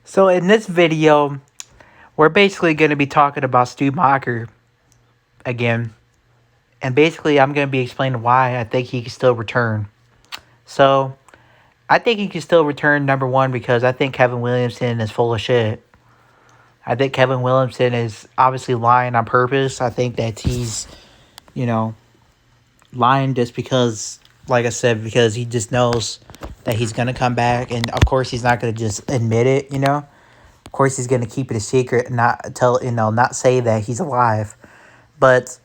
So in this video, we're basically going to be talking about Stu Macher again. And basically, I'm going to be explaining why I think he can still return. So, I think he can still return, number one, because I think Kevin Williamson is full of shit. I think Kevin Williamson is obviously lying on purpose. I think that he's, you know, lying just because, like I said, because he just knows that he's going to come back. And of course, he's not going to just admit it. Of course, he's going to keep it a secret and not tell, not say that he's alive. But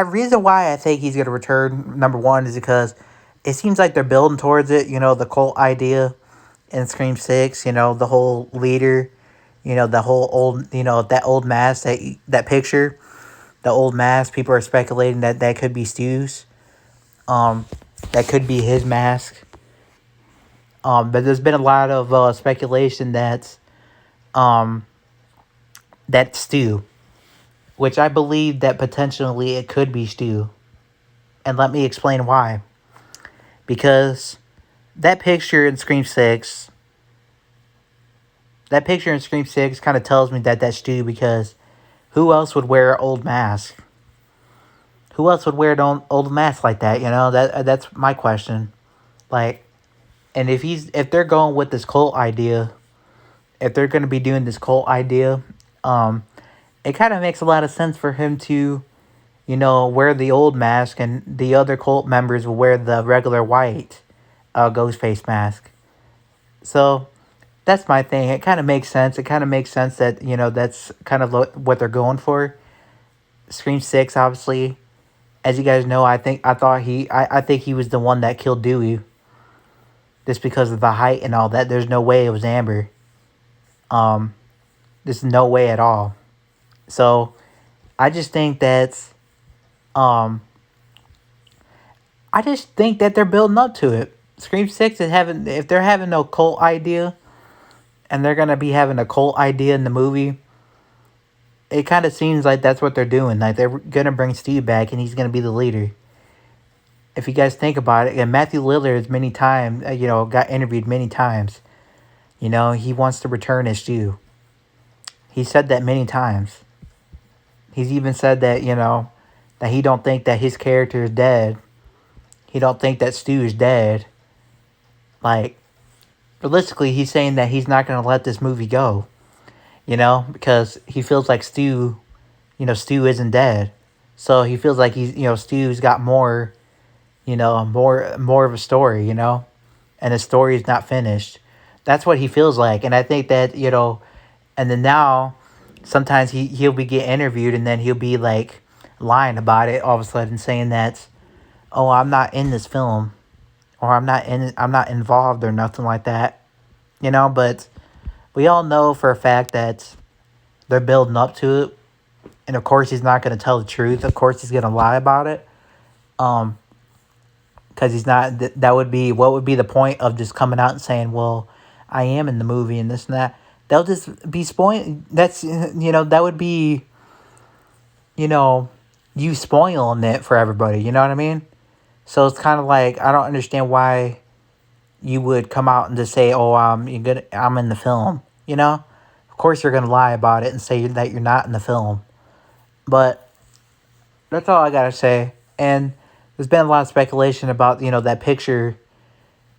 reason why I think he's going to return, number one, is because it seems like they're building towards it. The cult idea in Scream 6, the whole leader, the whole old, that old mask, that picture, the old mask. People are speculating that that could be Stu's. Um, that could be his mask. But there's been a lot of speculation um, that's Stu, which I believe that potentially it could be Stu. And let me explain why. Because that picture in Scream 6, kind of tells me that that's Stu, because who else would wear an old mask? Who else would wear an old mask like that? That's my question. Like, and if they're going with this cult idea, if they're going to be doing this cult idea, it kind of makes a lot of sense for him to, wear the old mask, and the other cult members will wear the regular white ghost face mask. So that's my thing. It kind of makes sense. It kind of makes sense that, that's kind of what they're going for. Scream 6, obviously, as you guys know, I think he was the one that killed Dewey, just because of the height and all that. There's no way it was Amber. Um, there's no way at all. So I just think that, um, they're building up to it. Scream 6 is having, if they're having no cult idea, and they're gonna be having a cult idea in the movie, it kind of seems like that's what they're doing. Like, they're gonna bring Steve back, and he's gonna be the leader. If you guys think about it, and Matthew Lillard many times, got interviewed many times. He wants to return as Stu. He said that many times. He's even said that, that he don't think that his character is dead. He don't think that Stu is dead. Like, realistically, he's saying that he's not gonna let this movie go. Because he feels like Stu isn't dead. So he feels like Stu's got more, more of a story, and his story is not finished. That's what he feels like. And I think that, and then now, sometimes he'll be getting interviewed, and then he'll be like lying about it all of a sudden, saying that, oh, I'm not in this film, or I'm not involved, or nothing like that. But we all know for a fact that they're building up to it. And of course, he's not going to tell the truth. Of course, he's going to lie about it. Um, because he's not. That would be, what would be the point of just coming out and saying, "Well, I am in the movie," and this and that. They'll just be spoiling. That would be, you know, you spoiling it for everybody. You know what I mean? So it's kind of like, I don't understand why you would come out and just say, "Oh, I'm in the film." Of course you're gonna lie about it and say that you're not in the film. But that's all I gotta say. And there's been a lot of speculation about, that picture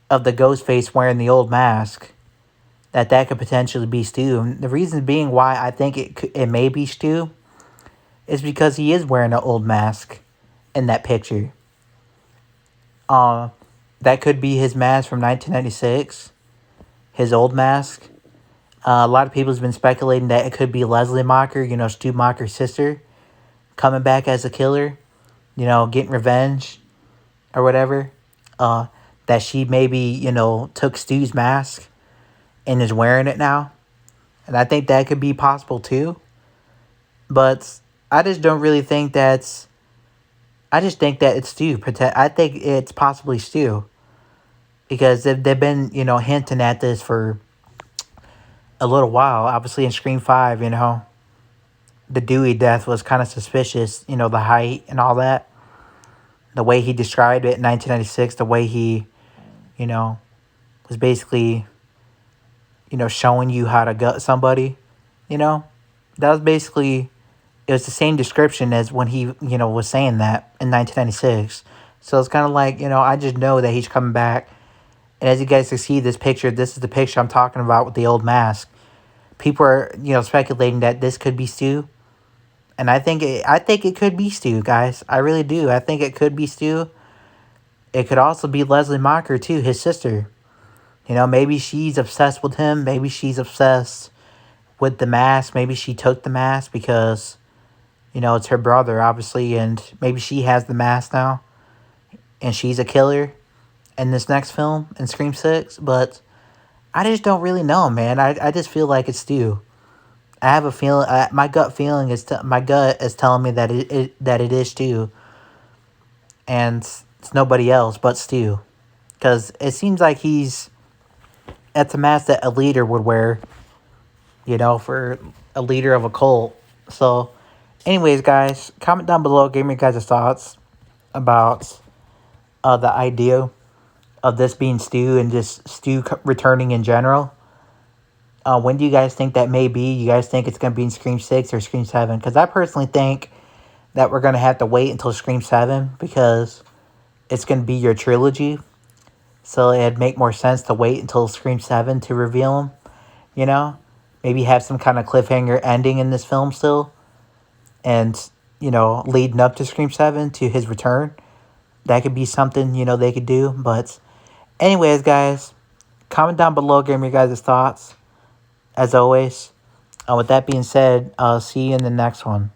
of the ghost face wearing the old mask. That could potentially be Stu. And the reason being why I think it may be Stu is because he is wearing an old mask in that picture. Uh, that could be his mask from 1996, his old mask. A lot of people have been speculating that it could be Leslie Macher, Stu Macher's sister, coming back as a killer, getting revenge or whatever. Uh, that she maybe, took Stu's mask and is wearing it now. And I think that could be possible too. But I just don't really think that's. I just think that it's Stu. I think it's possibly Stu. Because they've been, hinting at this for a little while. Obviously, in Scream 5, the Dewey death was kind of suspicious, the height and all that. The way he described it in 1996, the way he, was basically, showing you how to gut somebody. You know, that was basically, it was the same description as when he, was saying that in 1996. So it's kind of like, I just know that he's coming back. And as you guys can see this picture, this is the picture I'm talking about with the old mask. People are, speculating that this could be Stu. And I think it could be Stu, guys. I really do. I think it could be Stu. It could also be Leslie Mocker too, his sister. Maybe she's obsessed with him. Maybe she's obsessed with the mask. Maybe she took the mask because, it's her brother, obviously, and maybe she has the mask now, and she's a killer in this next film, in Scream 6, but I just don't really know, man. I just feel like it's Stu. I have a feeling, my gut feeling my gut is telling me that it is Stu, and it's nobody else but Stu. Because it seems like that's a mask that a leader would wear, for a leader of a cult. So, anyways, guys, comment down below, give me your guys' thoughts about the idea of this being Stu and just Stu returning in general. When do you guys think that may be? You guys think it's going to be in Scream 6 or Scream 7? Because I personally think that we're going to have to wait until Scream 7 because it's going to be your trilogy. So it'd make more sense to wait until Scream 7 to reveal him, Maybe have some kind of cliffhanger ending in this film still. And, leading up to Scream 7 to his return. That could be something, they could do. But anyways, guys, comment down below, give me your guys' thoughts. As always, with that being said, I'll see you in the next one.